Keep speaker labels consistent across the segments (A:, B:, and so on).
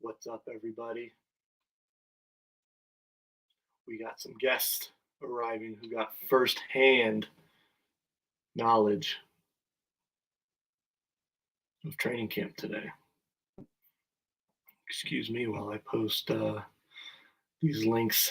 A: What's up, everybody? We got some guests arriving who got firsthand knowledge of training camp today. Excuse me while I post these links.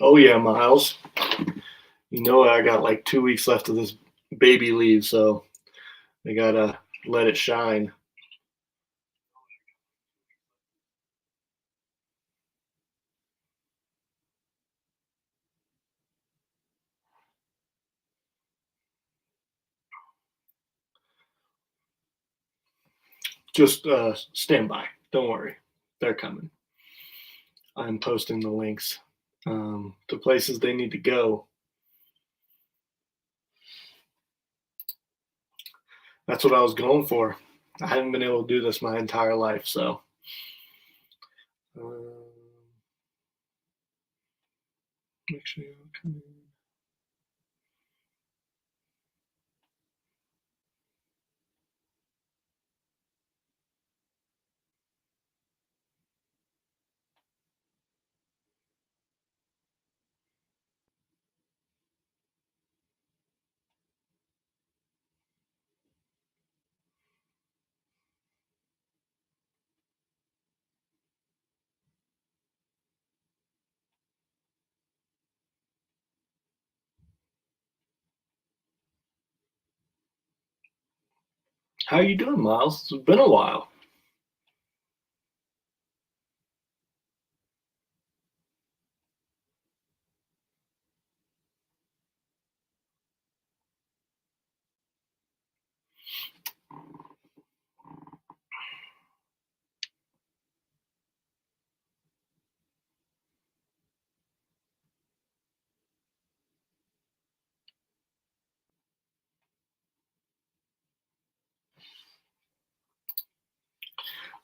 A: Oh yeah, Miles. You know I got like 2 weeks left of this baby leave, so I gotta let it shine. Just stand by. Don't worry. They're coming. I'm posting the links to places they need to go. That's what I was going for. I haven't been able to do this my entire life, so. Make sure you come in. How you doing, Miles? It's been a while.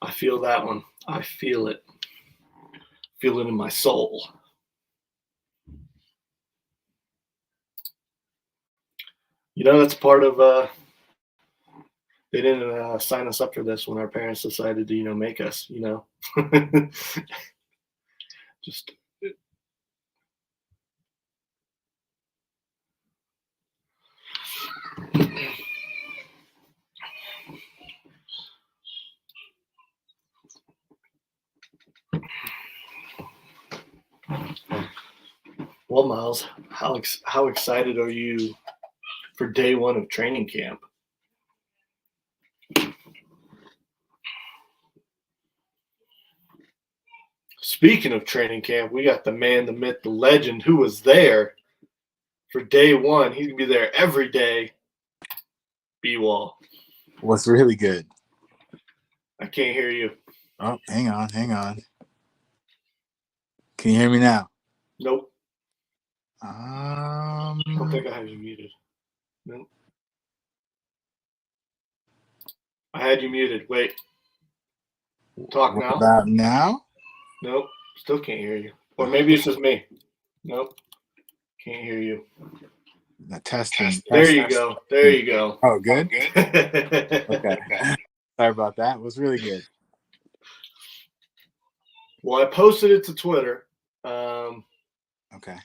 A: I feel that one. I feel it. Feel it in my soul. You know, that's part of they didn't sign us up for this when our parents decided to, make us, just well, Miles, how excited are you for day one of training camp? Speaking of training camp, we got the man, the myth, the legend who was there for day one. He's gonna be there every day. B-Wall.
B: What's really good?
A: I can't hear you.
B: Oh, hang on. Can you hear me now?
A: Nope. I don't think I have you muted. Nope. I had you muted. Wait. Talk
B: what
A: now.
B: About now?
A: Nope. Still can't hear you. Or maybe it's just me. Nope. Can't hear you.
B: Testing.
A: There you go. There you go.
B: Oh, good? Okay. Sorry about that. It was really good.
A: Well, I posted it to Twitter.
B: Okay.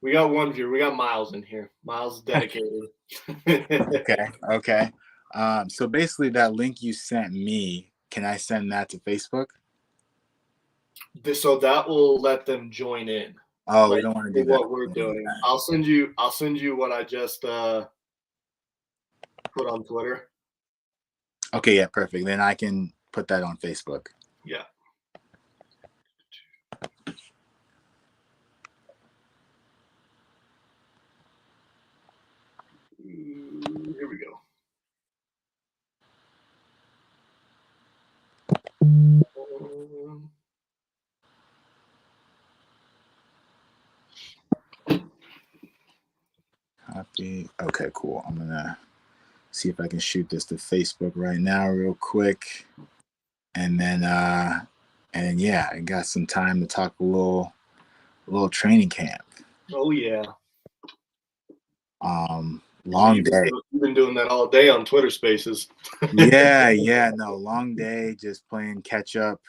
A: We got one viewer. We got Miles in here. Miles is dedicated.
B: Okay. So basically that link you sent me, can I send that to Facebook?
A: So that will let them join in.
B: Oh, we don't want to do that.
A: What we're doing. I'll send you what I just put on Twitter.
B: Okay, yeah, perfect. Then I can put that on Facebook.
A: Yeah. Here we go.
B: Copy. Okay, cool. I'm gonna see if I can shoot this to Facebook right now, real quick, and then yeah, I got some time to talk a little training camp.
A: Oh yeah.
B: Long day.
A: You've been doing that all day on Twitter Spaces.
B: Yeah, no, long day, just playing catch up.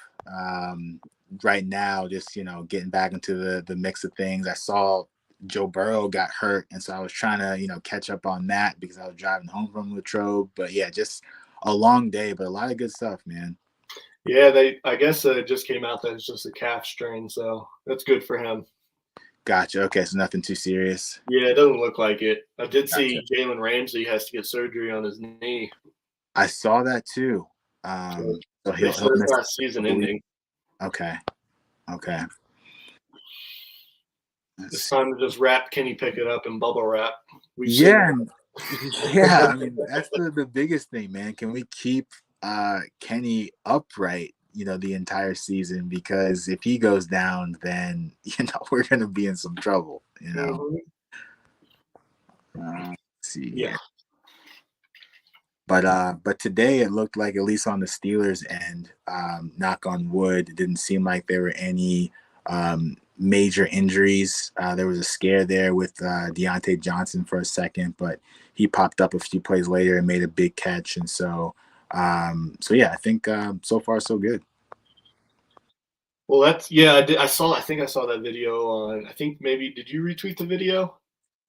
B: Right now, just getting back into the mix of things. I saw Joe Burrow got hurt, and so I was trying to catch up on that because I was driving home from Latrobe. But yeah, just a long day, but a lot of good stuff, man.
A: Yeah, I guess it just came out that it's just a calf strain, so that's good for him.
B: Gotcha. Okay, so nothing too serious.
A: Yeah, it doesn't look like it. I did
B: Gotcha.
A: see Jalen Ramsey has to get surgery on his knee.
B: I saw that too. So
A: They said
B: he'll
A: it's
B: miss
A: not season ending.
B: Okay.
A: It's time to just wrap Kenny Pickett up in bubble wrap.
B: Yeah, yeah. I mean, that's the biggest thing, man. Can we keep Kenny upright, the entire season? Because if he goes down, then we're gonna be in some trouble.
A: Mm-hmm.
B: Let's see
A: Yeah.
B: here. But today it looked like, at least on the Steelers end, knock on wood, it didn't seem like there were any major injuries. There was a scare there with Deontay Johnson for a second, but he popped up a few plays later and made a big catch. And so yeah, I think so far so good.
A: Well, I think I saw that video on. I think maybe did you retweet the video?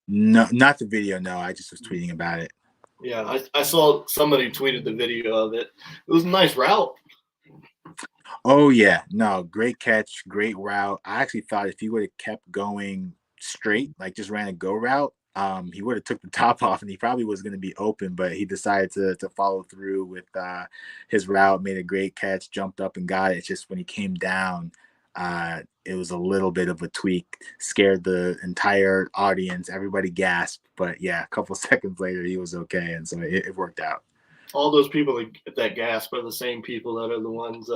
B: No, not the video. No, I just was tweeting about it.
A: Yeah, I saw somebody tweeted the video of it. It was a nice route.
B: Oh yeah, no, great catch, great route. I actually thought if he would have kept going straight, like just ran a go route, he would have took the top off and he probably was going to be open, but he decided to follow through with his route, made a great catch, jumped up and got it. It's just when he came down, it was a little bit of a tweak, scared the entire audience. Everybody gasped, but yeah, a couple seconds later he was okay, and so it worked out.
A: All those people that gasp are the same people that are the ones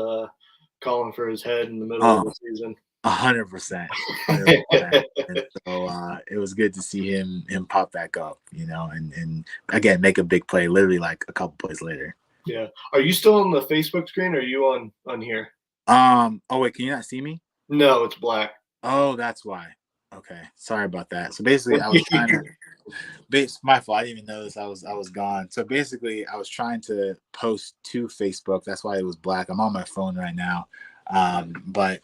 A: calling for his head in the middle of the season.
B: 100%. And so it was good to see him pop back up, and again make a big play, literally like a couple plays later.
A: Yeah. Are you still on the Facebook screen or are you on here?
B: Oh wait, can you not see me?
A: No, it's black.
B: Oh, that's why. Okay. Sorry about that. So basically I was trying to my fault. I didn't even notice I was gone. So basically I was trying to post to Facebook. That's why it was black. I'm on my phone right now. But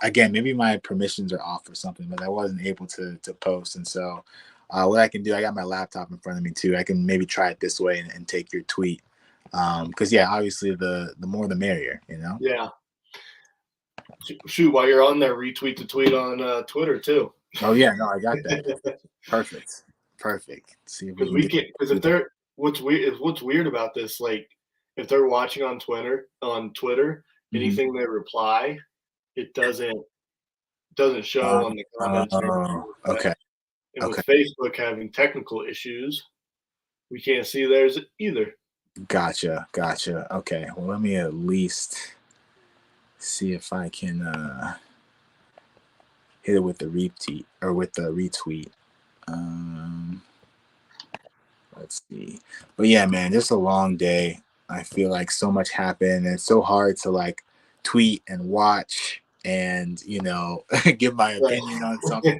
B: again, maybe my permissions are off or something, but I wasn't able to post. And so what I can do, I got my laptop in front of me too. I can maybe try it this way and take your tweet. Because yeah, obviously the more the merrier,
A: Yeah. Shoot, while you're on there, retweet the tweet on Twitter too.
B: Oh yeah, no, I got that. Perfect. See if
A: Because
B: we can
A: because if they're what's weird about this, like if they're watching on Twitter, anything they reply, it doesn't show on the comments.
B: Okay.
A: And with Facebook having technical issues, we can't see theirs either.
B: Gotcha. Okay. Well, let me at least see if I can hit it with the retweet or with the retweet. Let's see. But yeah, man, just a long day. I feel like so much happened. And it's so hard to like tweet and watch and give my opinion on something.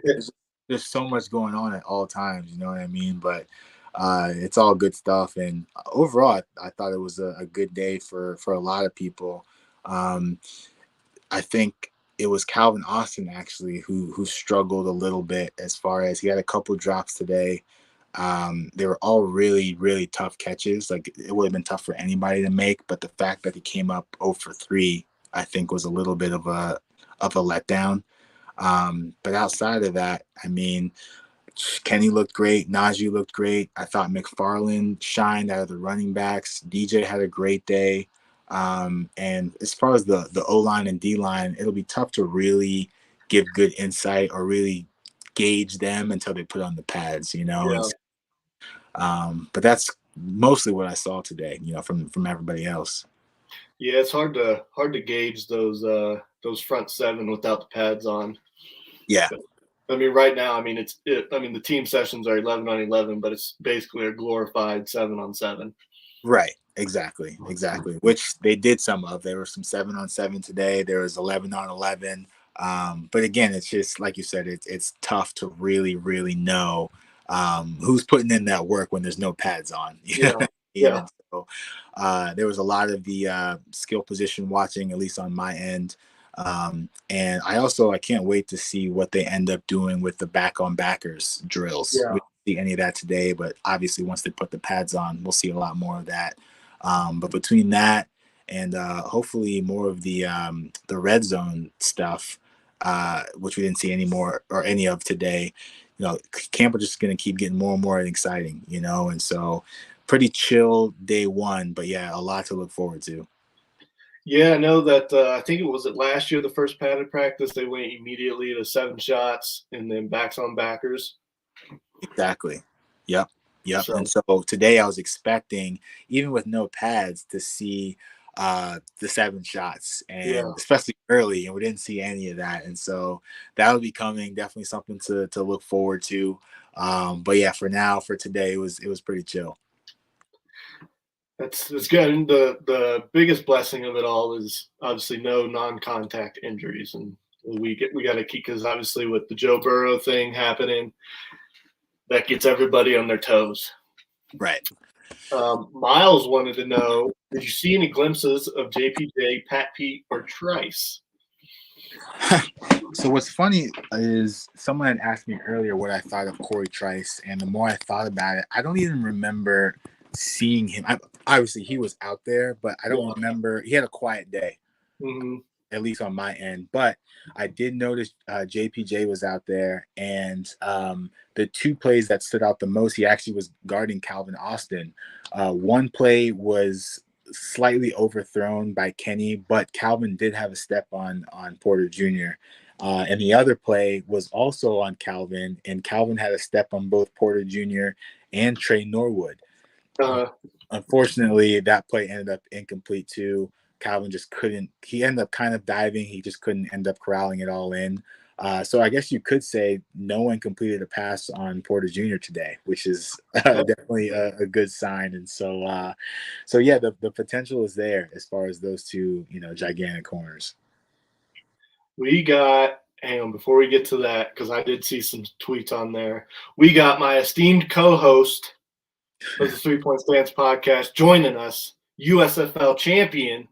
B: There's so much going on at all times, you know what I mean? But it's all good stuff. And overall, I thought it was a good day for a lot of people. I think it was Calvin Austin actually who struggled a little bit, as far as he had a couple drops today. They were all really, really tough catches. Like it would have been tough for anybody to make, but the fact that he came up 0 for 3, I think was a little bit of a letdown. But outside of that, I mean, Kenny looked great. Najee looked great. I thought McFarland shined out of the running backs. DJ had a great day. And as far as the O-line and D-line, it'll be tough to really give good insight or really gauge them until they put on the pads,
A: Yeah.
B: But that's mostly what I saw today, from everybody else.
A: Yeah, it's hard to gauge those front seven without the pads on.
B: Yeah.
A: I mean, right now, I mean, the team sessions are 11-on-11, but it's basically a glorified 7-on-7.
B: Right. Exactly. Which they did some of. There were some 7-on-7 today. There was 11-on-11. But again, it's just like you said, it's tough to really, really know who's putting in that work when there's no pads on. You know
A: Yeah,
B: what I mean?
A: yeah,
B: And so there was a lot of the skill position watching, at least on my end. And I can't wait to see what they end up doing with the back on backers drills.
A: yeah,
B: We didn't see any of that today, but obviously once they put the pads on, we'll see a lot more of that. But between that and hopefully more of the red zone stuff, which we didn't see any more or any of today, you know, camp are just going to keep getting more and more exciting, you know, and so pretty chill day one, but yeah, a lot to look forward to.
A: yeah. I know that. I think it was last year, the first padded practice, they went immediately to 7 shots and then backs on backers.
B: Exactly. Yep. And
A: So
B: so today I was expecting, even with no pads, to see the 7 shots,
A: yeah,
B: and especially early, and we didn't see any of that. And so that will be coming, definitely something to look forward to. But yeah, for now, for today, it was pretty chill.
A: that's good. And the biggest blessing of it all is obviously no non-contact injuries, and we got to keep, because obviously with the Joe Burrow thing happening, that gets everybody on their toes.
B: Right.
A: Miles wanted to know, did you see any glimpses of JPJ, Pat Pete, or Trice?
B: So what's funny is someone had asked me earlier what I thought of Corey Trice, and the more I thought about it, I don't even remember seeing him. Obviously, he was out there, but I don't remember. He had a quiet day, at least on my end. But I did notice JPJ was out there, and the 2 plays that stood out the most, he actually was guarding Calvin Austin. One play was slightly overthrown by Kenny, but Calvin did have a step on Porter Jr. And the other play was also on Calvin, and Calvin had a step on both Porter Jr. and Trey Norwood. Unfortunately, that play ended up incomplete too. Calvin just couldn't. He ended up kind of diving. He just couldn't end up corralling it all in. So I guess you could say no one completed a pass on Porter Jr. today, which is definitely a good sign. And so yeah, the potential is there as far as those 2, you know, gigantic corners.
A: We got, hang on, before we get to that, because I did see some tweets on there. We got my esteemed co-host of the 3 Point Stance podcast joining us, USFL champion,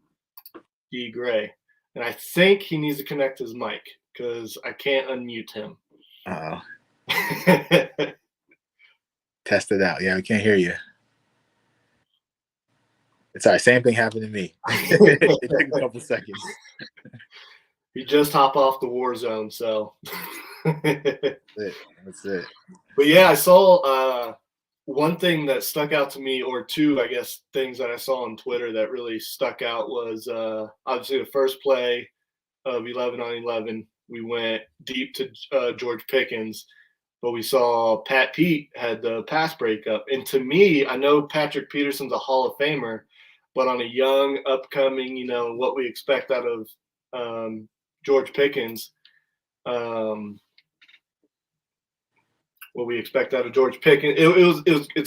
A: D. Gray. And I think he needs to connect his mic because I can't unmute him.
B: Test it out. Yeah, we can't hear you. It's all right. Same thing happened to me. It took a couple seconds.
A: He just hopped off the war zone, so.
B: That's it.
A: But yeah, I saw one thing that stuck out to me, or 2, I guess, things that I saw on Twitter that really stuck out was obviously the first play of 11-on-11. We went deep to George Pickens, but we saw Pat Pete had the pass breakup. And to me, I know Patrick Peterson's a Hall of Famer, but on a young, upcoming, you know, what we expect out of George Pickens, it's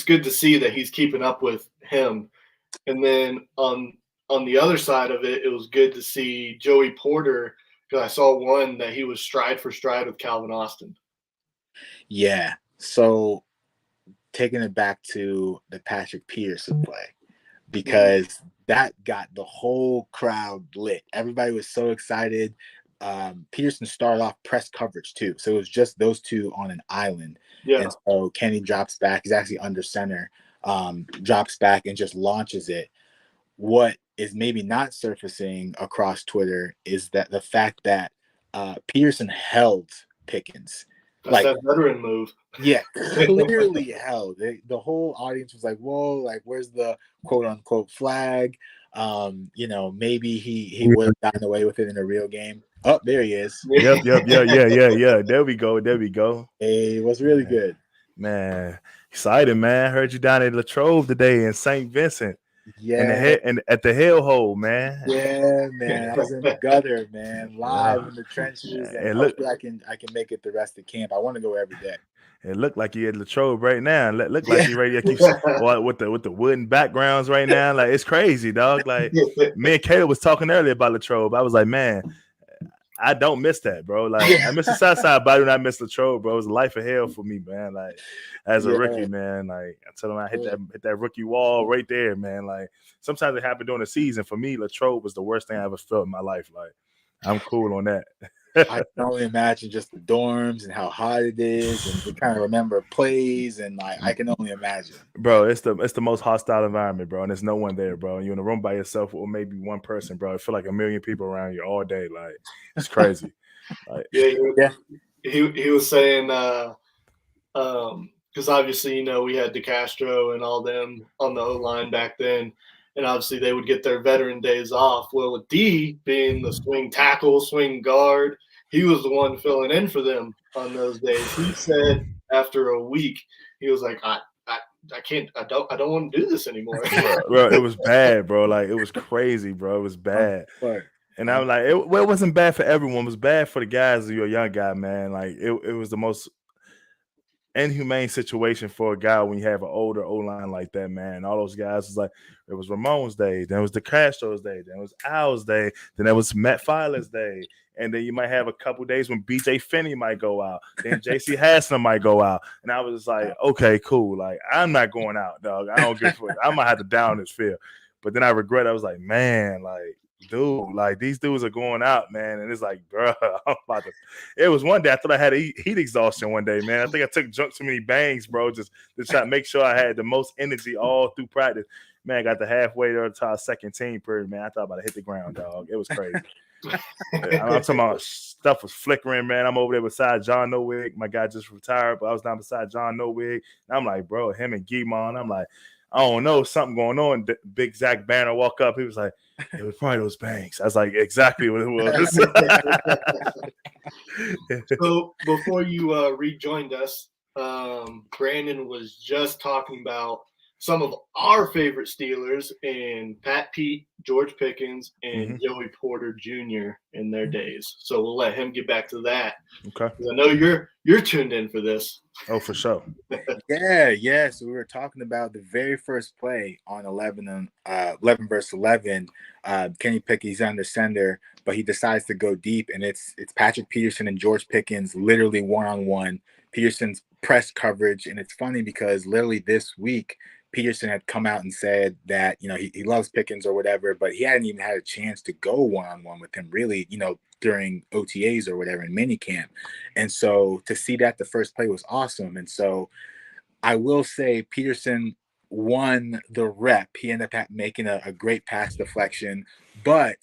A: good to see that he's keeping up with him. And then on the other side of it, it was good to see Joey Porter, because I saw one that he was stride for stride with Calvin Austin.
B: Yeah. So taking it back to the Patrick Peterson play, because that got the whole crowd lit. Everybody was so excited. Peterson started off press coverage too, so it was just those 2 on an island.
A: Yeah.
B: And so Kenny drops back. He's actually under center, drops back and just launches it. What is maybe not surfacing across Twitter is that the fact that Peterson held Pickens.
A: That's that veteran move.
B: Yeah, clearly held. The whole audience was like, whoa, like, where's the quote unquote flag? You know, maybe he would have gotten away with it in a real game. Oh, there he is.
C: Yep. Yeah. There we go.
B: It was really good.
C: Man, excited, man. Heard you down at Latrobe today in St. Vincent.
B: Yeah,
C: and at the hellhole, man.
B: yeah, man. I was in the gutter, man, live in the trenches, and
C: It look
B: hopefully I can make it the rest of camp. I want to go every day.
C: it looked like you at Latrobe right now. Look like
B: Yeah,
C: you ready, like you or with the wooden backgrounds right now. Like it's crazy, dog. Like me and Caleb was talking earlier about Latrobe. I was like, man, I don't miss that, bro. Like
B: yeah,
C: I miss the South Side, but I do not miss Latrobe, bro. It was a life of hell for me, man. Like as a rookie,
B: yeah.
C: man. Like I tell him I hit that rookie wall right there, man. Like sometimes it happened during the season. For me, Latrobe was the worst thing I ever felt in my life. Like I'm cool on that.
B: I can only imagine just the dorms and how hot it is, and to kind of remember plays, and like I can only imagine.
C: Bro, it's the most hostile environment, bro, and there's no one there, bro. You're in a room by yourself or maybe one person, bro. It feel like a million people around you all day. Like it's crazy. Like
A: Yeah,
B: Yeah,
A: he was saying because obviously we had DeCastro and all them on the O line back then, and obviously they would get their veteran days off. Well, with D being the swing tackle, swing guard, he was the one filling in for them on those days. He said after a week, he was like, I can't, I don't want to do this anymore.
C: bro, it was bad, bro. Like it was crazy, bro. It was bad.
B: but
C: And I'm like, it wasn't bad for everyone. It was bad for the guys who are a young guy, man. Like it was the most inhumane situation for a guy when you have an older O line like that, man. All those guys was like, it was Ramon's day, then it was DeCastro's day, then it was Al's day, then it was Matt Filer's day, and then you might have a couple days when BJ Finney might go out, then JC Haslam might go out, and I was like, okay, cool, like I'm not going out, dog. I don't give a fuck. I might have to down this field, but then I regret. I was like, man, like. Dude, like these dudes are going out, man, and it's like, bro, I'm about to. It was one day I thought I had heat exhaustion one day, man. I think I drunk too many bangs, bro, just to try to make sure I had the most energy all through practice. Man, I got the halfway there to our second team period, man. I thought about to hit the ground, dog. It was crazy. I'm talking about stuff was flickering, man. I'm over there beside John Nowig. My guy just retired, but I was down beside John Nowig. And I'm like, bro, him and Guimon. I'm like, I don't know, something going on. Big Zach Banner walk up. He was like, it was probably those banks. I was like, exactly what it was.
A: So before you rejoined us, Brandon was just talking about some of our favorite Steelers in Pat Pete, George Pickens, and Joey Porter Jr. in their days. So we'll let him get back to that.
C: Okay.
A: I know you're tuned in for this.
C: Oh, for sure.
B: Yeah. So we were talking about the very first play on 11 versus 11. Kenny Pickett's under center, but he decides to go deep, and it's Patrick Peterson and George Pickens literally one-on-one. Peterson's press coverage, and it's funny because literally this week Peterson had come out and said that he loves Pickens or whatever, but he hadn't even had a chance to go one-on-one with him really, during OTAs or whatever in minicamp. And so to see that the first play was awesome. And so I will say Peterson won the rep. He ended up making a great pass deflection, but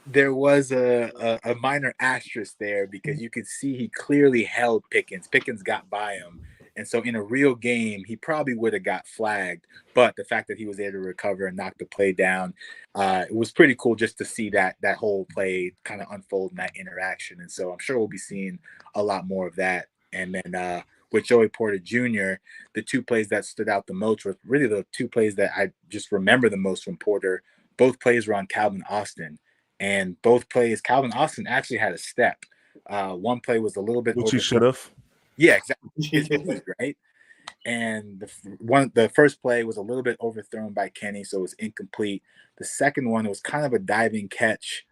B: there was a minor asterisk there because you could see he clearly held Pickens. Pickens got by him. And so in a real game, he probably would have got flagged. But the fact that he was able to recover and knock the play down, it was pretty cool just to see that whole play kind of unfold in that interaction. And so I'm sure we'll be seeing a lot more of that. And then with Joey Porter Jr., the two plays that stood out the most were really the two plays that I just remember the most from Porter. Both plays were on Calvin Austin. And both plays, Calvin Austin actually had a step. One play was a little bit
C: Which you should have.
B: Yeah, exactly. It's huge, right? And the first play was a little bit overthrown by Kenny, so it was incomplete. The second one was kind of a diving catch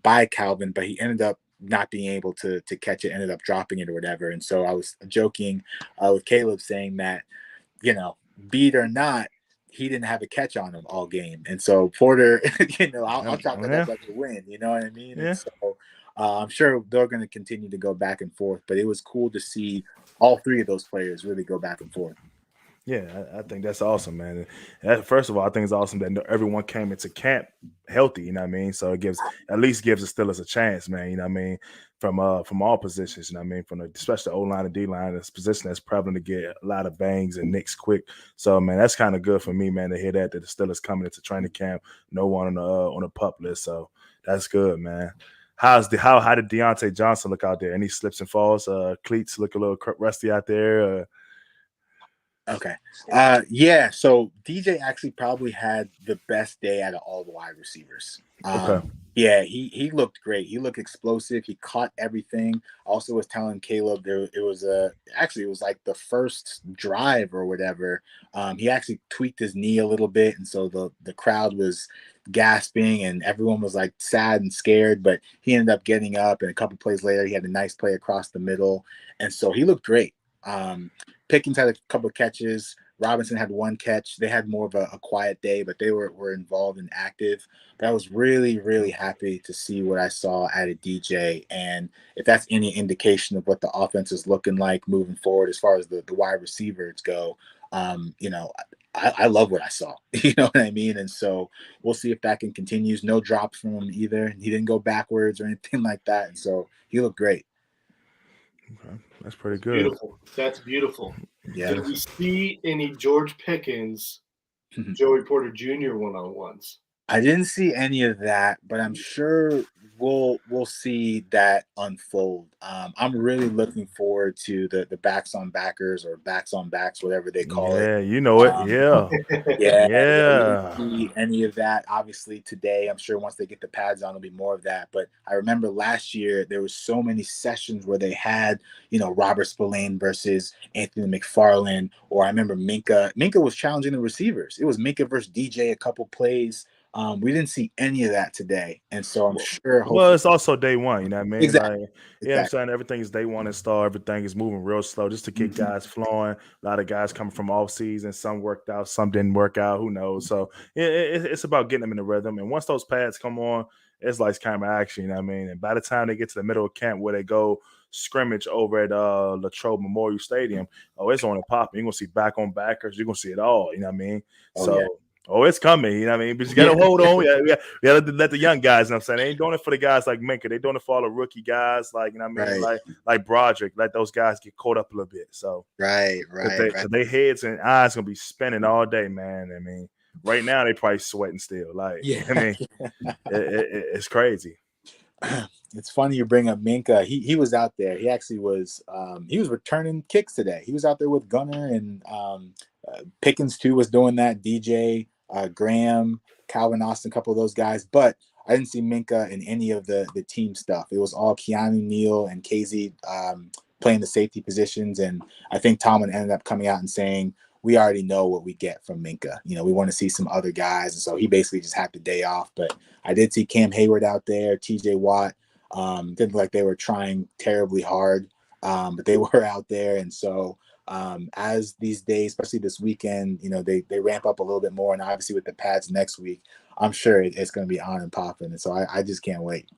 B: by Calvin, but he ended up not being able to catch it, ended up dropping it or whatever. And so I was joking with Caleb saying that, beat or not, he didn't have a catch on him all game. And so Porter, I'll chalk that up like a win. You know what I mean?
C: Yeah.
B: And so I'm sure they're going to continue to go back and forth, but it was cool to see all three of those players really go back and forth.
C: Yeah, I think that's awesome, man. First of all, I think it's awesome that everyone came into camp healthy. You know what I mean? So it at least gives the Steelers a chance, man. You know what I mean? From all positions. You know what I mean? From especially the O line and D line, this position that's prevalent to get a lot of bangs and nicks quick. So man, that's kind of good for me, man, to hear that the Steelers coming into training camp, no one on the pup list. So that's good, man. How did Deontay Johnson look out there? Any slips and falls? Cleats look a little rusty out there.
B: Okay. Yeah. So DJ actually probably had the best day out of all the wide receivers.
C: Okay.
B: Yeah, he looked great. He looked explosive. He caught everything. Also was telling Caleb there it was actually it was like the first drive or whatever. He actually tweaked his knee a little bit, and so the crowd was gasping and everyone was like sad and scared. But he ended up getting up, and a couple plays later, he had a nice play across the middle, and so he looked great. Pickens had a couple of catches. Robinson had one catch. They had more of a quiet day, but they were involved and active. But I was really, really happy to see what I saw out of DJ. And if that's any indication of what the offense is looking like moving forward, as far as the wide receivers go, you know, I love what I saw. You know what I mean? And so we'll see if that can continue. No drops from him either. He didn't go backwards or anything like that. And so he looked great.
C: Okay. That's pretty
A: It's
C: good.
A: beautiful. That's beautiful.
B: Yeah.
A: Did we see any George Pickens, Joey Porter Jr. one-on-ones?
B: I didn't see any of that, but I'm sure we'll see that unfold. I'm really looking forward to the backs on backers or backs on backs, whatever they call it.
C: Yeah, you know it.
B: Um,
C: Yeah.
B: yeah, we didn't
C: Yeah.
B: see any of that. Obviously, today, I'm sure once they get the pads on, there'll be more of that. But I remember last year there was so many sessions where they had, Robert Spillane versus Anthony McFarland, or I remember Minka. Minka was challenging the receivers. It was Minka versus DJ a couple plays. We didn't see any of that today, and so I'm sure,
C: Well,
B: hopefully,
C: it's also day one, you know what I mean?
B: exactly,
C: Like, you know what I'm
B: exactly,
C: saying? Everything is day one install, everything is moving real slow just to get
B: Mhm.
C: guys flowing. A lot of guys coming from off season, some worked out, some didn't work out, who knows? So it's about getting them in the rhythm. And once those pads come on, it's like camera action, you know what I mean? And by the time they get to the middle of camp where they go scrimmage over at Latrobe Memorial Stadium, oh, it's on and popping. You're gonna see back on backers, you're gonna see it all, you know what I mean?
B: Oh yeah,
C: So it's coming, you know what I mean? But you gotta
B: yeah,
C: hold on. We gotta let the young guys, you know what I'm saying? They ain't doing it for the guys like Minka. They doing it for all the rookie guys, like, you know what I mean?
B: right,
C: Like Broderick, let those guys get caught up a little bit. So
B: right,
C: because
B: right, right.
C: they heads and eyes gonna be spinning all day, man. I mean, right now they probably sweating still. Like,
B: Yeah,
C: I mean, it's crazy.
B: it's funny you bring up Minka. He was out there. He actually was he was returning kicks today. He was out there with Gunner and Pickens too was doing that. DJ Graham, Calvin Austin, a couple of those guys. But I didn't see Minka in any of the team stuff. It was all Keanu Neal and KZ playing the safety positions. And I think Tomlin ended up coming out and saying, we already know what we get from Minka. We want to see some other guys. And so he basically just had the day off. But I did see Cam Hayward out there, TJ Watt. Didn't look like they were trying terribly hard, but they were out there. And so as these days, especially this weekend, they ramp up a little bit more. And obviously with the pads next week, I'm sure it's going to be on and popping. And so I just can't wait.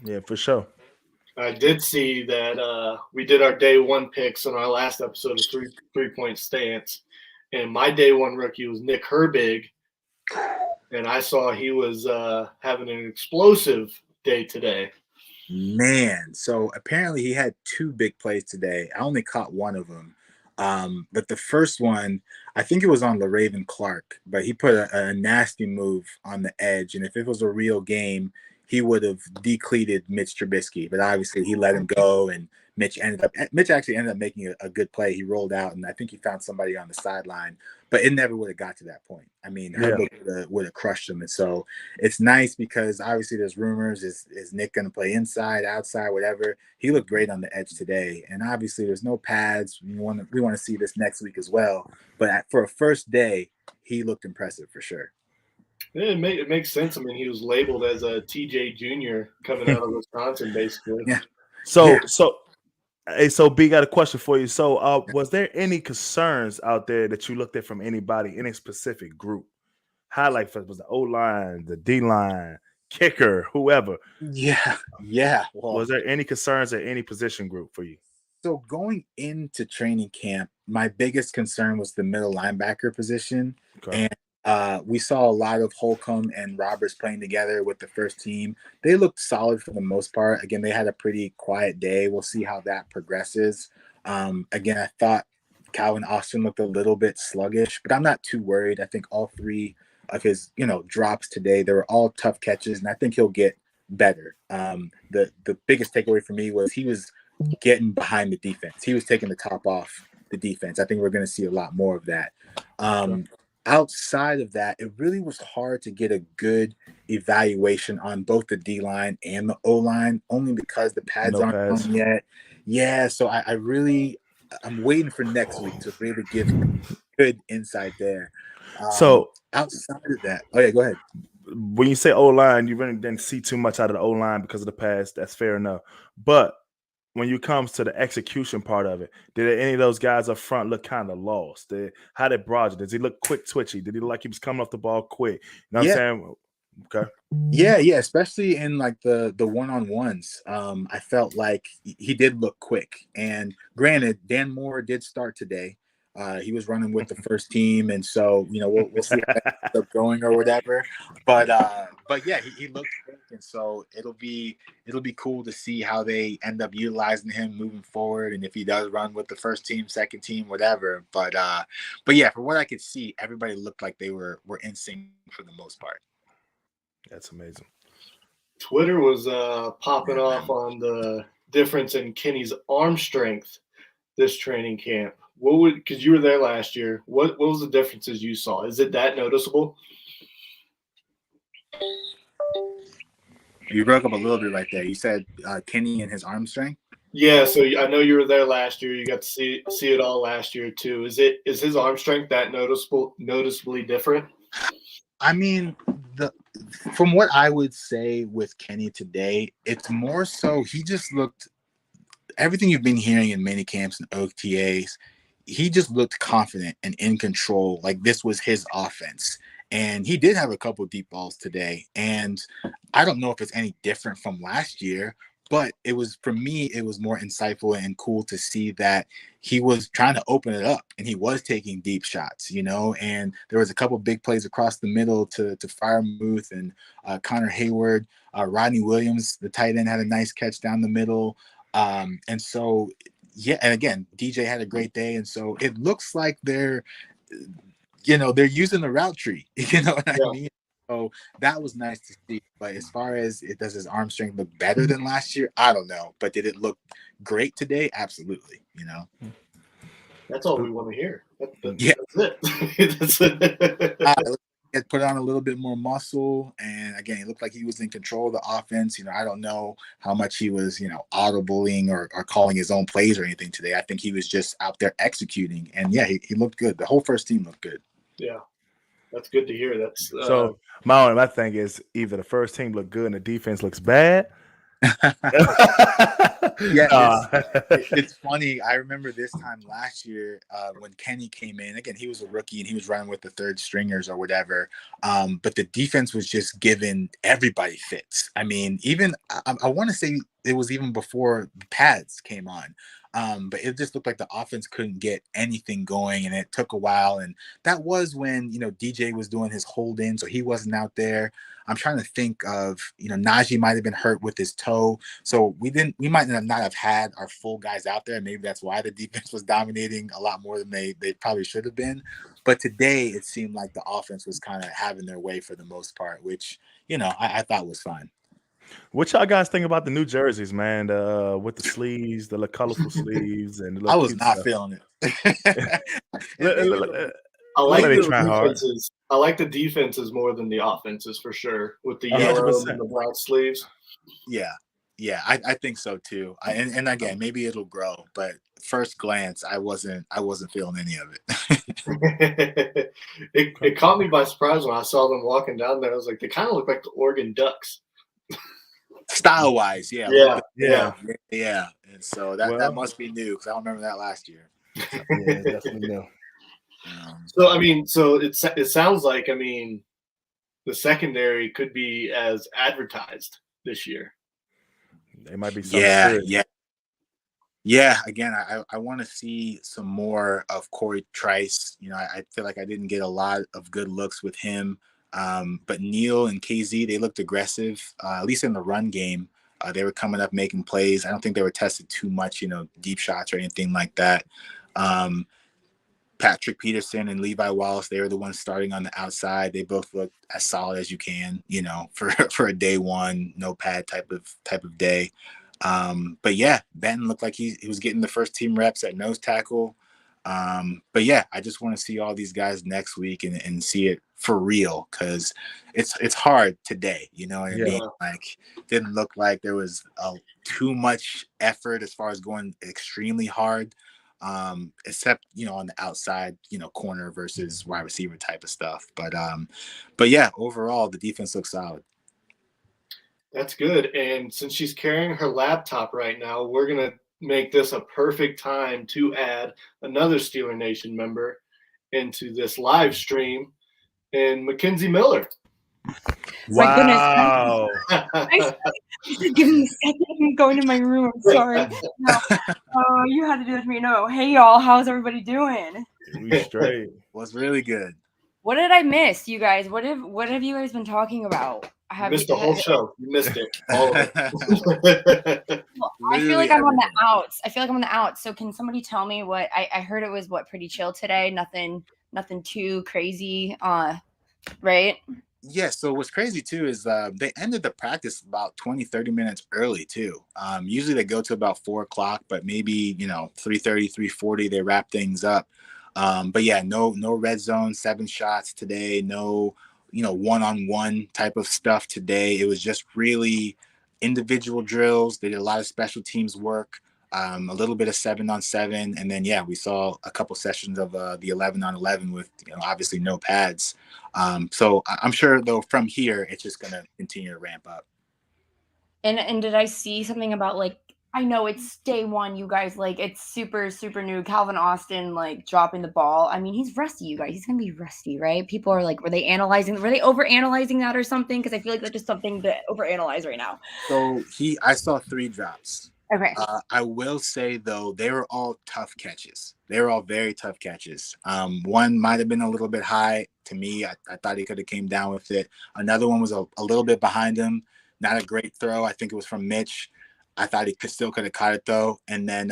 C: Yeah, for sure.
A: I did see that we did our day one picks on our last episode of three-point stance, and my day one rookie was Nick Herbig, and I saw he was having an explosive day today.
B: Man, so apparently he had two big plays today. I only caught one of them. But the first one, I think it was on LaRaven Clark, but he put a nasty move on the edge. And if it was a real game, he would have decleated Mitch Trubisky. But obviously he let him go, and Mitch actually ended up making a good play. He rolled out, and I think he found somebody on the sideline, but it never would have got to that point. I mean,
C: Yeah.
B: Herbig would have crushed him. And so it's nice because obviously there's rumors, is Nick going to play inside, outside, whatever. He looked great on the edge today, and obviously there's no pads. We want to see this next week as well. But for a first day, he looked impressive for sure.
A: Yeah, it makes sense. I mean, he was labeled as a TJ Junior coming out of Wisconsin, basically.
B: Yeah.
C: So hey, so B, got a question for you. So was there any concerns out there that you looked at from anybody, any specific group? Highlight for was the O line, the D line, kicker, whoever.
B: Yeah. Well,
C: Was there any concerns at any position group for you?
B: so going into training camp, my biggest concern was the middle linebacker position.
C: Okay.
B: And we saw a lot of Holcomb and Roberts playing together with the first team. They looked solid for the most part. Again, they had a pretty quiet day. We'll see how that progresses. Again, I thought Calvin Austin looked a little bit sluggish, but I'm not too worried. I think all three of his, drops today, they were all tough catches, and I think he'll get better. The biggest takeaway for me was he was getting behind the defense. He was taking the top off the defense. I think we're going to see a lot more of that.
C: Okay.
B: Outside of that, it really was hard to get a good evaluation on both the D line and the O line, only because the pads
C: No
B: aren't on
C: pads.
B: yet. Yeah, so I'm waiting for next week to really give good insight there.
C: So
B: Outside of that, oh yeah, go ahead.
C: when you say O line, you really didn't see too much out of the O line because of the pass. That's fair enough. But when you comes to the execution part of it, did any of those guys up front look kind of lost? How did Broderick? Does he look quick, twitchy? Did he look like he was coming off the ball quick? You know what I'm
B: Yeah,
C: saying? Okay.
B: yeah, especially in like the one-on-ones. I felt like he did look quick. And granted, Dan Moore did start today. He was running with the first team, and so we'll see how that ends up going or whatever. But yeah, he looked quick, and so it'll be cool to see how they end up utilizing him moving forward, and if he does run with the first team, second team, whatever. But yeah, for what I could see, everybody looked like they were in sync for the most part.
C: That's amazing.
A: Twitter was popping
B: Yeah,
A: off
B: man.
A: on the difference in Kenny's arm strength this training camp. What would, because you were there last year, what was the differences you saw? Is it that noticeable?
B: You broke up a little bit right there. You said Kenny and his arm strength.
A: Yeah, so I know you were there last year. You got to see it all last year too. Is his arm strength that noticeably different?
B: I mean, the from what I would say with Kenny today, it's more so he just looked everything you've been hearing in mini camps and OTAs. He just looked confident and in control, like this was his offense. And he did have a couple of deep balls today. And I don't know if it's any different from last year, but it was, for me, it was more insightful and cool to see that he was trying to open it up and he was taking deep shots, and there was a couple of big plays across the middle to Firemuth and Connor Hayward. Rodney Williams, the tight end, had a nice catch down the middle. And so, yeah, and again, DJ had a great day. And so it looks like they're using the route tree, you know what I
A: Yeah.
B: mean? So that was nice to see. But as far as does his arm strength look better than last year? I don't know. But did it look great today? Absolutely.
A: That's all we want to hear.
B: Yeah.
A: That's it. That's it.
B: It put on a little bit more muscle, and again, he looked like he was in control of the offense. I don't know how much he was, audibling or calling his own plays or anything today. I think he was just out there executing, and yeah, he looked good. The whole first team looked good.
A: Yeah, that's good to hear. That's
C: So my thing is either the first team look good and the defense looks bad.
B: Yeah, it's funny. I remember this time last year when Kenny came in. Again, he was a rookie and he was running with the third stringers or whatever. But the defense was just giving everybody fits. I mean, even I want to say it was even before the pads came on. But it just looked like the offense couldn't get anything going, and it took a while. And that was when DJ was doing his hold in, so he wasn't out there. I'm trying to think of Najee might have been hurt with his toe, so we might not have had our full guys out there. Maybe that's why the defense was dominating a lot more than they probably should have been. But today it seemed like the offense was kind of having their way for the most part, which I thought was fine.
C: What y'all guys think about the new jerseys, man? With the sleeves, the colorful sleeves, and the
B: I
C: little
B: was
C: cute
B: not
C: stuff.
B: feeling it.
A: I like
C: Maybe
A: the
C: trying hard.
A: defenses. I like the defenses more than the offenses for sure, with the
B: Yeah.
A: yellow and
C: 100%.
A: the black sleeves.
B: Yeah, I think so too. And again, maybe it'll grow, but first glance, I wasn't feeling any of it.
A: It caught me by surprise when I saw them walking down there. I was like, they kind of look like the Oregon Ducks.
B: Style wise, yeah, a little
A: Yeah,
B: bit.
C: Yeah.
B: Yeah. And so that
C: Well,
B: must be new because I don't remember that last year.
C: yeah, it's definitely new.
A: So I mean, it sounds like the secondary could be as advertised this year.
C: They might be something serious.
B: Yeah. Again, I want to see some more of Corey Trice. I feel like I didn't get a lot of good looks with him. But Neal and KZ, they looked aggressive, at least in the run game. They were coming up making plays. I don't think they were tested too much, deep shots or anything like that. Patrick Peterson and Levi Wallace, they were the ones starting on the outside. They both looked as solid as you can, for a day one, no pad type of day. But yeah, Benton looked like he was getting the first team reps at nose tackle. But yeah, I just want to see all these guys next week and see it for real, because it's hard today. You know what I mean?
C: Yeah.
B: Like, didn't look like there was too much effort as far as going extremely hard, except on the outside, corner versus wide receiver type of stuff. But yeah, overall the defense looks solid.
A: That's good. And since she's carrying her laptop right now, we're going to make this a perfect time to add another Steeler Nation member into this live stream in Mackenzie Miller.
D: My goodness.
C: Wow.
D: Give me a second. I'm going to my room. I'm sorry. No. You had to do it to me. No. Hey, y'all. How's everybody doing?
C: We straight.
B: Was really good.
D: What did I miss, you guys? What have you guys been talking about?
A: You missed the whole show. You missed it. All of it.
D: Well, I feel like I'm on the outs. So can somebody tell me what I heard? It was pretty chill today. Nothing too crazy. Right?
B: Yeah, so what's crazy too is they ended the practice about 20-30 minutes early too. Usually they go to about 4 o'clock, but maybe 3:30, 3:40 they wrap things up. But yeah, no red zone 7 shots today, no one-on-one type of stuff today. It was just really individual drills. They did a lot of special teams work, a little bit of 7-on-7, and then we saw a couple sessions of the 11-on-11 with obviously no pads. So I'm sure though from here it's just gonna continue to ramp up.
D: And did I see something about I know it's day one, you guys, it's super, super new. Calvin Austin, dropping the ball. I mean, he's rusty, you guys. He's going to be rusty, right? People are were they over-analyzing that or something? Because I feel like that's just something to overanalyze right now.
B: So I saw 3 drops.
D: Okay.
B: I will say, though, they were all tough catches. They were all very tough catches. One might have been a little bit high to me. I thought he could have came down with it. Another one was a little bit behind him. Not a great throw. I think it was from Mitch. I thought he still could have caught it, though. And then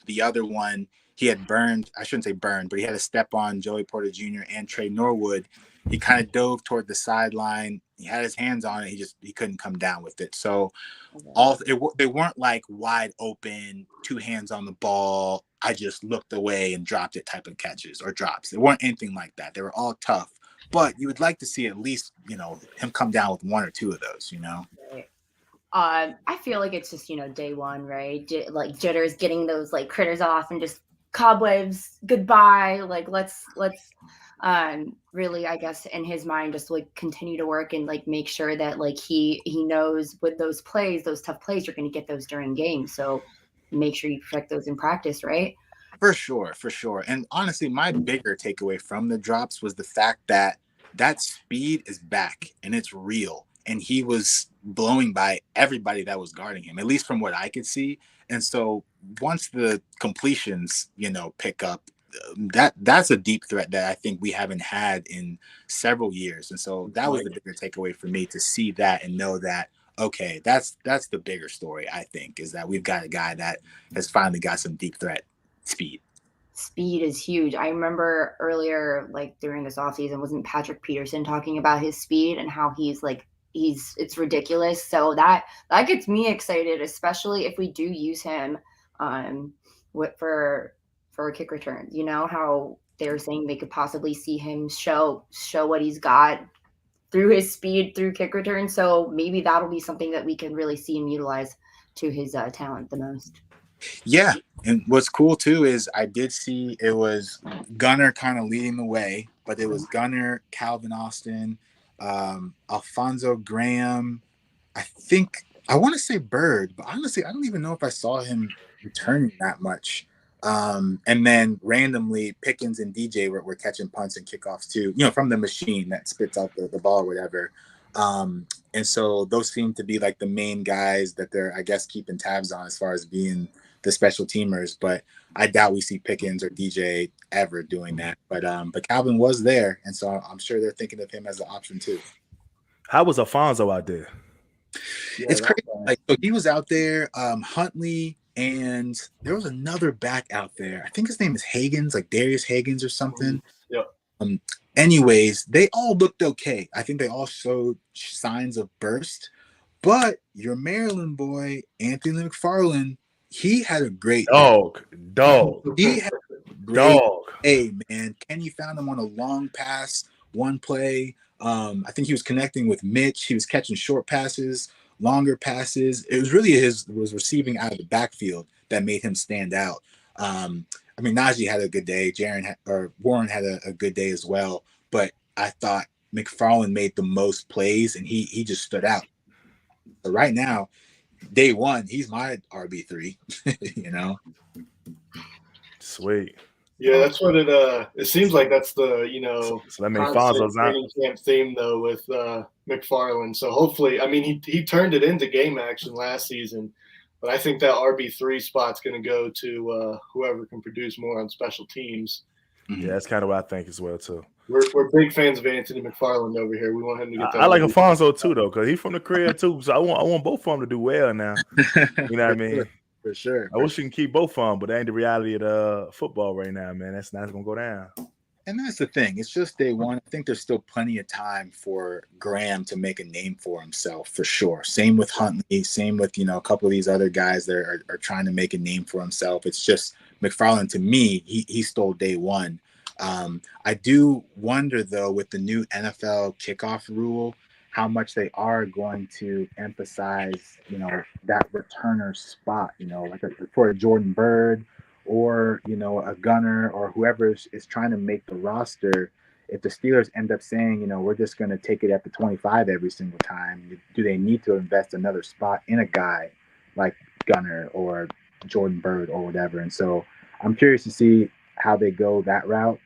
B: the other one, he had burned. I shouldn't say burned, but he had a step on Joey Porter Jr. and Trey Norwood. He kind of dove toward the sideline. He had his hands on it. He couldn't come down with it. So they weren't wide open, 2 hands on the ball, I just looked away and dropped it type of catches or drops. They weren't anything like that. They were all tough. But you would like to see at least, him come down with 1 or 2 of those,
D: Right. I feel like it's just, day one, right? Jitters, getting those critters off and just cobwebs, goodbye. Let's really, I guess, in his mind, just continue to work and make sure that he knows with those tough plays, you're going to get those during games. So make sure you perfect those in practice, right?
B: For sure. And honestly, my bigger takeaway from the drops was the fact that speed is back and it's real. And he was blowing by everybody that was guarding him, at least from what I could see. And so once the completions, pick up, that's a deep threat that I think we haven't had in several years. And so that was the bigger takeaway for me, to see that and know that, okay, that's the bigger story, I think, is that we've got a guy that has finally got some deep threat speed.
D: Speed is huge. I remember earlier, during this offseason, wasn't Patrick Peterson talking about his speed and how it's ridiculous. So that gets me excited, especially if we do use him for kick returns. How they're saying they could possibly see him show what he's got through his speed through kick returns. So maybe that'll be something that we can really see him utilize to his talent the most.
B: Yeah. And what's cool too is I did see it was Gunner kind of leading the way, but it was Gunner, Calvin Austin, Alfonso Graham. I want to say Bird, but honestly, I don't even know if I saw him returning that much. And then randomly Pickens and DJ were catching punts and kickoffs too, from the machine that spits out the ball or whatever. And so those seem to be the main guys that they're, I guess, keeping tabs on as far as being the special teamers, but I doubt we see Pickens or DJ ever doing that. But Calvin was there, and so I'm sure they're thinking of him as an option too.
C: How was Alfonso out there?
B: It's crazy. So he was out there, Huntley, and there was another back out there. I think his name is Higgins, Darius Higgins or something.
A: Yep.
B: Anyways, they all looked okay. I think they all showed signs of burst, but your Maryland boy, Anthony McFarland, he had a great
C: dog.
B: He had Great
C: Dog.
B: Hey, man. Kenny found him on a long pass, one play. I think he was connecting with Mitch. He was catching short passes, longer passes. It was really was receiving out of the backfield that made him stand out. I mean, Najee had a good day. Warren had a good day as well. But I thought McFarland made the most plays, and he just stood out. So right now, day one, he's my RB3. You know.
C: Sweet.
A: Yeah, that's what it seems like. That's the
C: So that means
A: constant
C: Fonzo's out.
A: training camp theme though with McFarland. So hopefully, I mean, he turned it into game action last season, but I think that RB3 spot's going to go to whoever can produce more on special teams.
C: Yeah, that's kind of what I think as well too.
A: We're big fans of Anthony McFarland over here. We want him to get that.
C: I like Alfonso too though, because he's from the crib too. So I want both of them to do well now. You know what I mean?
B: For sure.
C: I wish you can keep both of them, but that ain't the reality of the football right now, man. That's not going to go down.
B: And that's the thing. It's just day one. I think there's still plenty of time for Graham to make a name for himself, for sure. Same with Huntley. Same with, a couple of these other guys that are trying to make a name for himself. It's just McFarland, to me, he stole day one. I do wonder, though, with the new NFL kickoff rule, how much they are going to emphasize, that returner spot, like for a Jordan Bird or, a gunner or whoever is trying to make the roster. If the Steelers end up saying, we're just going to take it at the 25 every single time, do they need to invest another spot in a guy like Gunner or Jordan Bird or whatever? And so I'm curious to see how they go that route,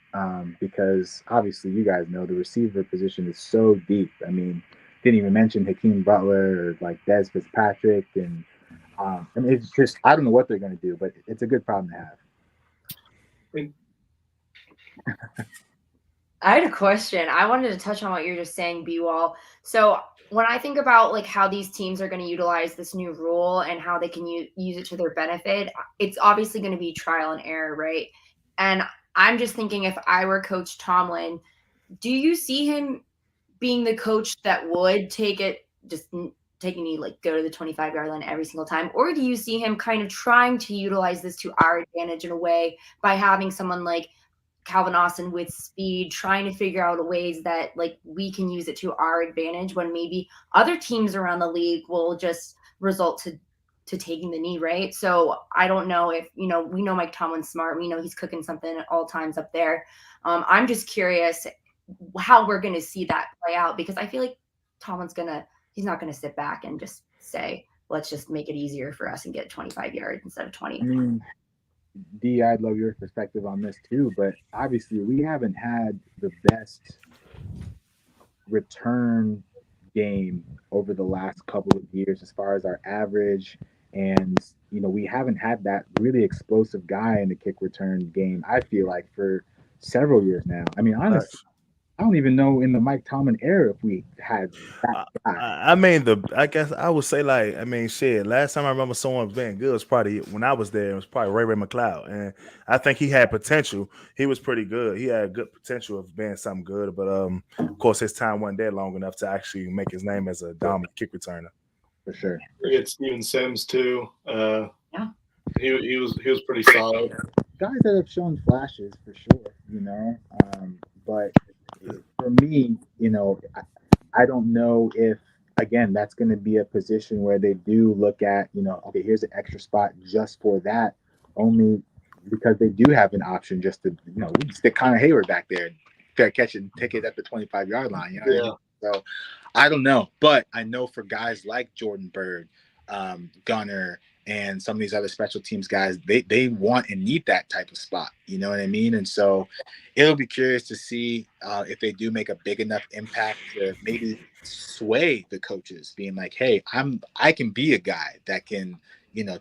B: because obviously you guys know the receiver position is so deep. I mean, didn't even mention Hakeem Butler or like Dez Fitzpatrick, and it's just, I don't know what they're going to do, but it's a good problem to have.
D: I had a question. I wanted to touch on what you're just saying, B-Wall. So when I think about like how these teams are going to utilize this new rule and how they can use it to their benefit, it's obviously going to be trial and error, right? And I'm just thinking, if I were Coach Tomlin, do you see him being the coach that would take a knee, like go to the 25-yard line every single time? Or do you see him kind of trying to utilize this to our advantage in a way by having someone like Calvin Austin with speed, trying to figure out ways that like we can use it to our advantage when maybe other teams around the league will just result to taking the knee, right? So I don't know if, we know Mike Tomlin's smart. We know he's cooking something at all times up there. I'm just curious how we're going to see that play out, because I feel like Tomlin's he's not going to sit back and just say, let's just make it easier for us and get 25 yards instead of 20.
B: I mean, D, I'd love your perspective on this too, but obviously we haven't had the best return game over the last couple of years as far as our average, and we haven't had that really explosive guy in the kick return game, I feel like, for several years now. I mean, honestly, I don't even know in the Mike Tomlin era if we had that guy.
C: I guess I would say, shit, last time I remember someone being good was probably when I was there. It was probably Ray McLeod, and I think he had potential. He was pretty good. He had good potential of being something good, but of course his time wasn't there long enough to actually make his name as a dominant kick returner.
B: For sure.
A: We had Steven Sims too.
D: Yeah,
A: he was pretty solid.
B: Guys that have shown flashes, for sure, but for me, I don't know if, again, that's going to be a position where they do look at, okay, here's an extra spot just for that, only because they do have an option just to, we stick Connor Hayward back there, fair catch and take it at the 25-yard line. You know what I mean? So I don't know, but I know for guys like Jordan Bird, Gunner, and some of these other special teams guys, they want and need that type of spot. You know what I mean? And so it'll be curious to see if they do make a big enough impact to maybe sway the coaches, being like, hey, I can be a guy that can,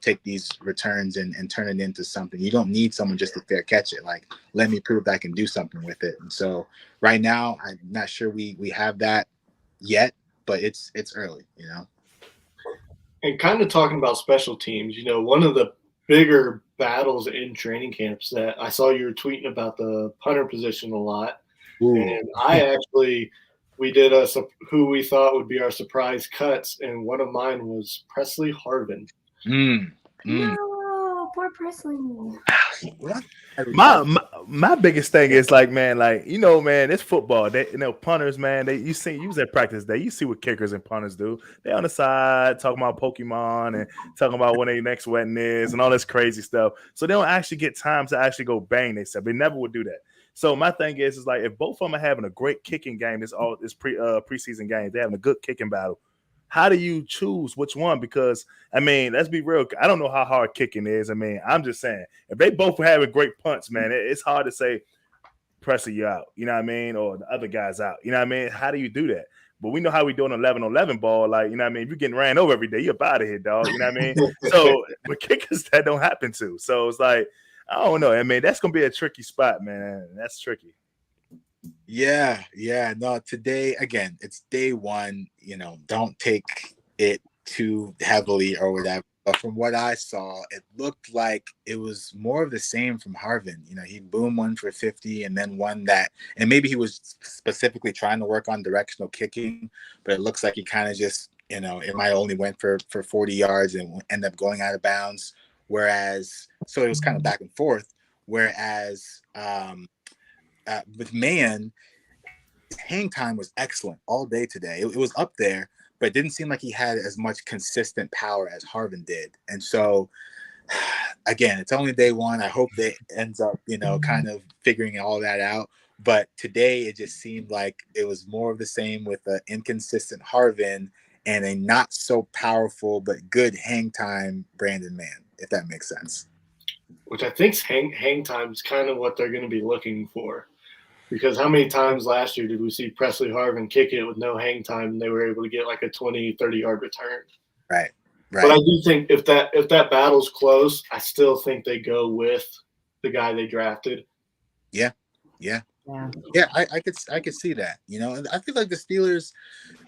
B: take these returns and turn it into something. You don't need someone just to fair catch it. Like, let me prove that I can do something with it. And so right now, I'm not sure we have that yet, but it's early,
A: And kind of talking about special teams, one of the bigger battles in training camps that I saw you were tweeting about the punter position a lot. Ooh. And we did who we thought would be our surprise cuts, and one of mine was Presley Harvin.
D: No, poor Presley.
C: My biggest thing is like, man, like, you know, man, it's football. They, you know, punters, man, you was at practice day. You see what kickers and punters do. They on the side talking about Pokemon and talking about when their next wedding is and all this crazy stuff. So they don't actually get time to actually go bang themselves. They never would do that. So my thing is like, if both of them are having a great kicking game, this preseason game, they're having a good kicking battle. How do you choose which one? Because I mean, let's be real. I don't know how hard kicking is. I mean, I'm just saying, if they both are having great punts, man, it's hard to say Presley you out. You know what I mean, or the other guys out. You know what I mean? How do you do that? But we know how we do an 11-on-11 ball. Like, you know what I mean? If you're getting ran over every day, you're up out of here, dog. You know what I mean? So, but kickers, that don't happen to. So it's like, I don't know. I mean, that's gonna be a tricky spot, man. That's tricky.
B: Yeah. No, today, again, it's day one. You know, don't take it too heavily or whatever. But from what I saw, it looked like it was more of the same from Harvin. You know, he boomed one for 50 and then one that, and maybe he was specifically trying to work on directional kicking, but it looks like he kind of just, you know, it might only went for 40 yards and end up going out of bounds. Whereas, so it was kind of back and forth. Whereas, with Mann, his hang time was excellent all day today. It was up there, but it didn't seem like he had as much consistent power as Harvin did. And so, again, it's only day one. I hope that ends up, you know, kind of figuring all that out. But today, it just seemed like it was more of the same with an inconsistent Harvin and a not so powerful but good hang time Brandon Mann, if that makes sense.
A: Which I think hang time is kind of what they're going to be looking for. Because how many times last year did we see Presley Harvin kick it with no hang time and they were able to get like a 20, 30-yard return?
B: Right.
A: But I do think if that battle's close, I still think they go with the guy they drafted.
B: Yeah. I could see that. You know, I feel like the Steelers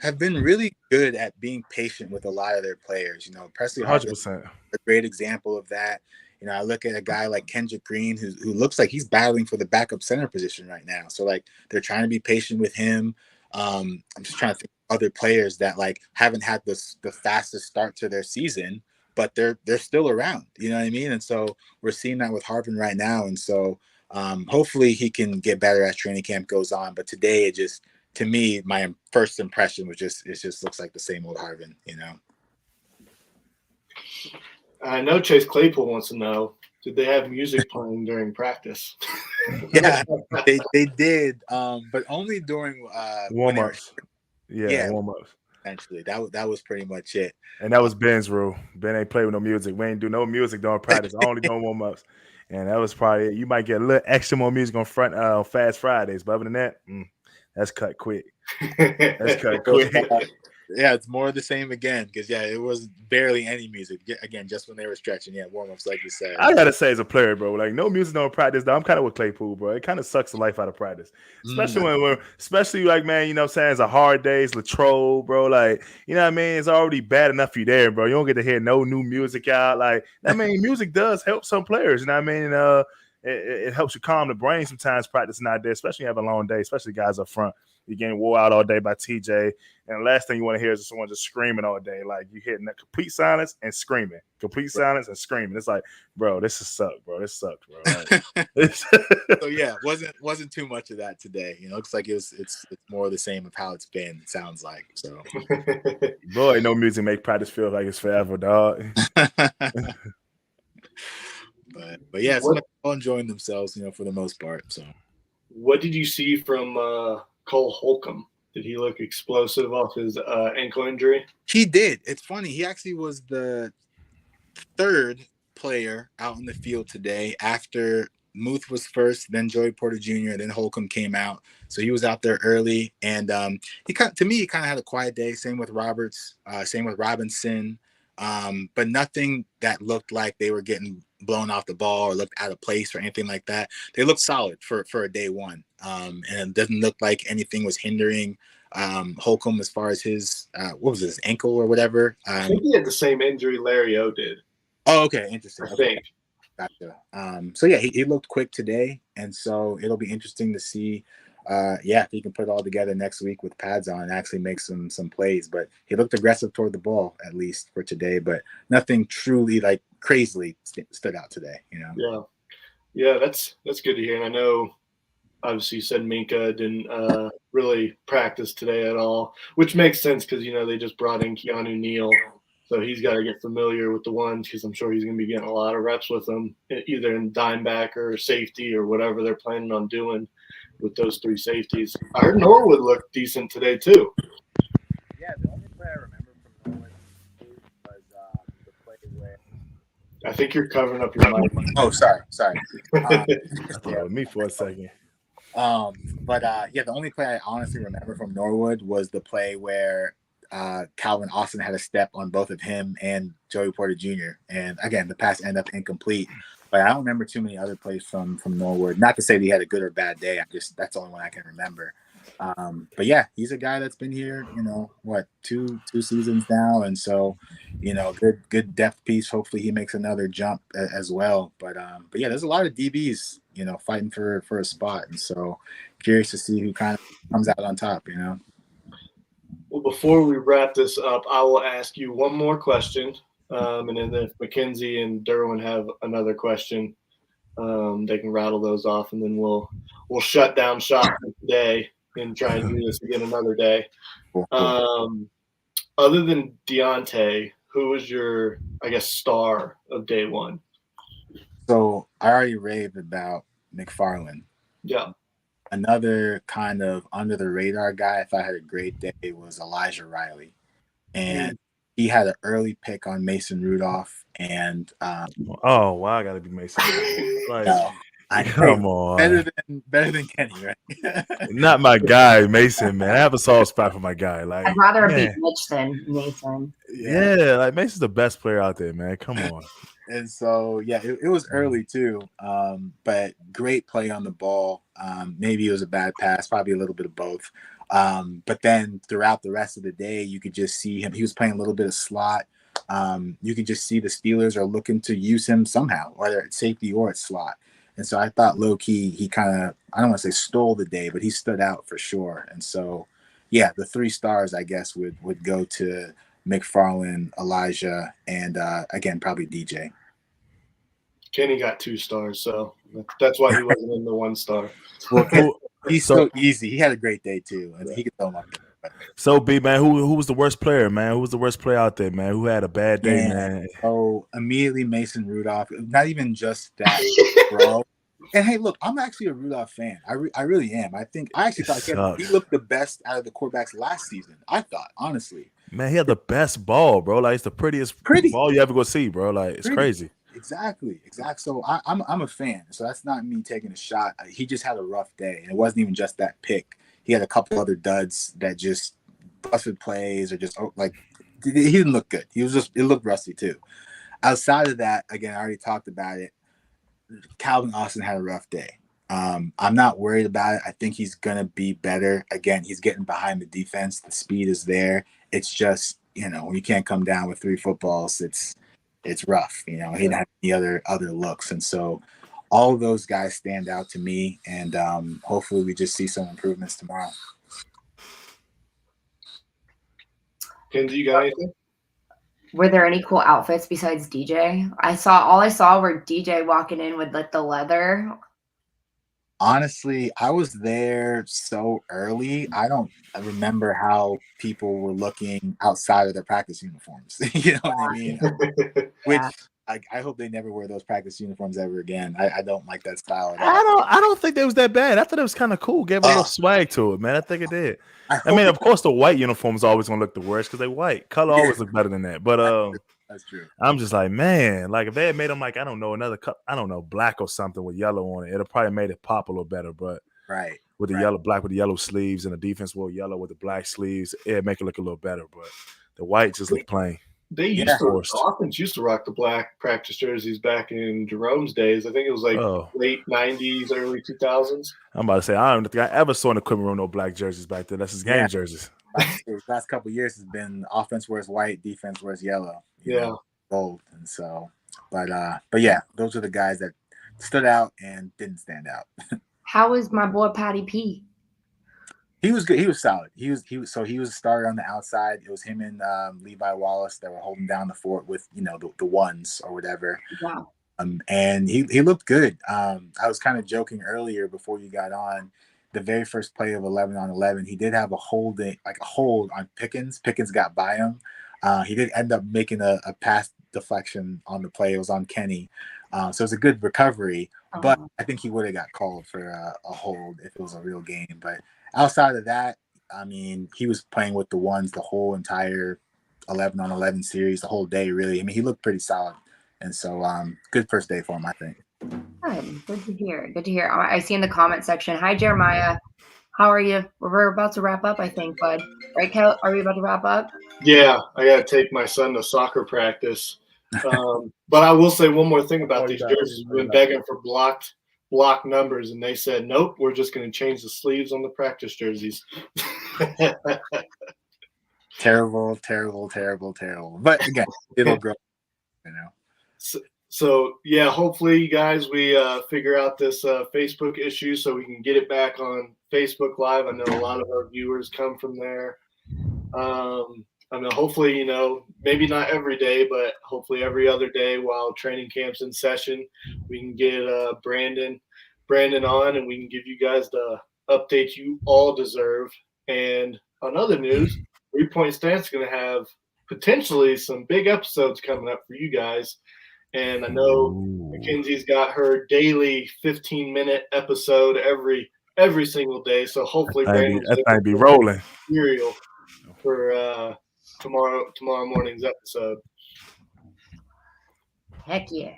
B: have been really good at being patient with a lot of their players. You know, Presley Harvin is a great example of that. You know, I look at a guy like Kendrick Green, who looks like he's battling for the backup center position right now. So, like, they're trying to be patient with him. I'm just trying to think of other players that, like, haven't had the fastest start to their season, but they're still around. You know what I mean? And so we're seeing that with Harvin right now. And so hopefully he can get better as training camp goes on. But today, it just, to me, my first impression was it just looks like the same old Harvin, you know?
A: I know Chase Claypool wants to know, did they have music playing during practice?
B: Yeah, they did, but only during
C: warm-ups. Warm-ups.
B: Essentially, that was pretty much it.
C: And that was Ben's rule. Ben ain't play with no music. We ain't do no music during practice, only doing warm-ups. And that was probably it. You might get a little extra more music on Fast Fridays, but other than that, that's cut quick. That's cut quick.
B: Yeah, it's more of the same again because it was barely any music. Again, just when they were stretching, warm-ups, like you said.
C: I gotta say, as a player, bro, like no music during practice. Though, I'm kind of with Claypool, bro. It kind of sucks the life out of practice, especially especially like, man, you know what I'm saying? It's a hard day, it's Latrobe, bro. Like, you know what I mean? It's already bad enough you there, bro. You don't get to hear no new music out. Like, I mean, music does help some players. You know what I mean? It helps you calm the brain sometimes practicing out there, especially when you have a long day, especially guys up front. You're getting wore out all day by TJ. And the last thing you want to hear is someone just screaming all day. Like, you hitting that complete silence and screaming. Complete silence and screaming. It's like, bro, this is suck, bro. This sucks, bro. Like,
B: so yeah, wasn't too much of that today. You know, looks like it's more of the same of how it's been, it sounds like. So
C: boy, no music make practice feel like it's forever, dog.
B: But yeah, so all enjoying themselves, you know, for the most part. So
A: what did you see from Cole Holcomb? Did he look explosive off his ankle injury?
B: He did. It's funny. He actually was the third player out in the field today after Muth was first, then Joey Porter Jr., then Holcomb came out. So he was out there early. And he kind of had a quiet day. Same with Roberts, same with Robinson. But nothing that looked like they were getting blown off the ball or looked out of place or anything like that. They looked solid for a day one. And it doesn't look like anything was hindering Holcomb as far as his what was his ankle or whatever.
A: I think he had the same injury Larry O did.
B: Oh, okay, interesting.
A: I think.
B: Gotcha. So yeah, he looked quick today, and so it'll be interesting to see. If he can put it all together next week with pads on and actually make some plays. But he looked aggressive toward the ball, at least for today, but nothing truly like crazily stood out today.
A: Yeah, that's good to hear. And I know, obviously, you said Minka didn't really practice today at all, which makes sense because they just brought in Keanu Neal, so he's got to get familiar with the ones because I'm sure he's going to be getting a lot of reps with them, either in dime back or safety or whatever they're planning on doing with those three safeties. I heard Norwood looked decent today too.
B: Yeah, the only play I remember from Norwood was the play where.
A: I think you're covering up your mic.
B: Oh, sorry.
C: I thought it was me for a second.
B: But the only play I honestly remember from Norwood was the play where Calvin Austin had a step on both of him and Joey Porter Jr. And again, the pass ended up incomplete. But I don't remember too many other plays from Norwood. Not to say that he had a good or bad day. That's the only one I can remember. But yeah, he's a guy that's been here, two seasons now, and so, good depth piece. Hopefully, he makes another jump as well. But yeah, there's a lot of DBs, fighting for a spot, and so curious to see who kind of comes out on top.
A: Well, before we wrap this up, I will ask you one more question, and then if Mackenzie and Derwin have another question, they can rattle those off, and then we'll shut down shop for today and try and do this again another day. Other than Deontay, who was your, I guess, star of day one?
B: So I already raved about McFarland.
A: Yeah.
B: Another kind of under the radar guy, if I had a great day, was Elijah Riley. And he had an early pick on Mason Rudolph. And
C: oh, wow, I got to be Mason. Come on.
B: Better than Kenny, right?
C: Not my guy, Mason, man. I have a soft spot for my guy. Like,
D: I'd rather be Mitch than Mason.
C: Yeah, like Mason's the best player out there, man. Come on.
B: And so, yeah, it was early too, but great play on the ball. Maybe it was a bad pass, probably a little bit of both. But then throughout the rest of the day, you could just see him. He was playing a little bit of slot. You could just see the Steelers are looking to use him somehow, whether it's safety or it's slot. And so I thought low-key he kind of, I don't want to say stole the day, but he stood out for sure. And so, yeah, the 3 stars, I guess, would go to McFarland, Elijah, and again, probably DJ.
A: Kenny got 2 stars, so that's why he wasn't in the 1 star.
B: Well, he's so easy. He had a great day too, and he could throw him up there.
C: So, B, man, who was the worst player, man? Who was the worst player out there, man? Who had a bad day, man?
B: Oh, immediately Mason Rudolph. Not even just that, bro. And hey, look, I'm actually a Rudolph fan. I really am. I actually thought he looked the best out of the quarterbacks last season. I thought, honestly.
C: Man, he had the best ball, bro. Like, it's the prettiest ball you ever go see, bro. Like, it's crazy.
B: Exactly. So I'm a fan. So that's not me taking a shot. He just had a rough day, and it wasn't even just that pick. He had a couple other duds that just busted plays or just like he didn't look good. It looked rusty too. Outside of that, again, I already talked about it. Calvin Austin had a rough day. I'm not worried about it. I think he's gonna be better. Again, he's getting behind the defense. The speed is there. It's just, when you can't come down with 3 footballs, it's rough. He didn't have any other looks. And so all of those guys stand out to me, and hopefully we just see some improvements tomorrow.
A: Kenzie, you got anything?
D: Were there any cool outfits besides DJ? All I saw were DJ walking in with like the leather.
B: Honestly, I was there so early. I don't remember how people were looking outside of their practice uniforms. You know what I mean? Which I hope they never wear those practice uniforms ever again. I don't like that style at all.
C: I don't think it was that bad. I thought it was kind of cool. Gave a little swag to it, man. I think it did. I mean, of course, the white uniform is always gonna look the worst because they white. Color always look better than that. But
B: that's true.
C: I'm just like, man, like if they had made them like, I don't know, another I don't know, black or something with yellow on it, it'll probably made it pop a little better. But with the yellow, black with the yellow sleeves, and the defense wore yellow with the black sleeves, it'd make it look a little better. But the white just looked plain.
A: They offense used to rock the black practice jerseys back in Jerome's days. I think it was like late 90s, early 2000s.
C: I'm about to say, I don't think I ever saw in the equipment room no black jerseys back there. That's his game jerseys.
B: Last couple of years has been offense wears white, defense wears yellow. Bold. And so, but yeah, those are the guys that stood out and didn't stand out.
D: How is my boy Patty P?
B: He was good. He was solid. He was a starter on the outside. It was him and Levi Wallace that were holding down the fort with the ones or whatever.
D: Yeah.
B: And he looked good. I was kind of joking earlier before you got on. The very first play of 11-on-11, he did have a hold on Pickens. Pickens got by him. He did end up making a pass deflection on the play. It was on Kenny. So it was a good recovery, but I think he would have got called for a hold if it was a real game. But outside of that, I mean, he was playing with the ones the whole entire 11-on-11 series, the whole day, really. I mean, he looked pretty solid. And so good first day for him, I think.
D: Good to hear. Good to hear. I see in the comment section. Hi, Jeremiah. How are you? We're about to wrap up, I think, bud. Right, Kel? Are we about to wrap up?
A: Yeah, I got to take my son to soccer practice. But I will say one more thing about these jerseys. We've been begging for block numbers, and they said, nope, we're just going to change the sleeves on the practice jerseys.
B: Terrible. But again, it'll grow,
A: So yeah, hopefully, you guys, we figure out this Facebook issue so we can get it back on Facebook Live. I know a lot of our viewers come from there. I mean, hopefully, maybe not every day, but hopefully every other day while training camp's in session, we can get Brandon on, and we can give you guys the update you all deserve. And on other news, 3 Point Stance going to have potentially some big episodes coming up for you guys. And I know Mackenzie's got her daily 15-minute episode every single day. So hopefully Brandon's
C: that be rolling
A: material for tomorrow morning's episode.
D: Heck yeah.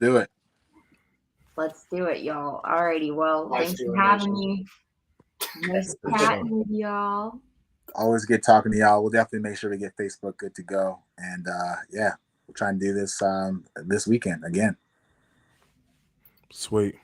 B: Do it.
D: Let's do it, y'all. Alrighty. Well, thanks for having me. Nice chatting with y'all.
B: Always good talking to y'all. We'll definitely make sure to get Facebook good to go. And yeah, we'll try and do this this weekend again.
C: Sweet.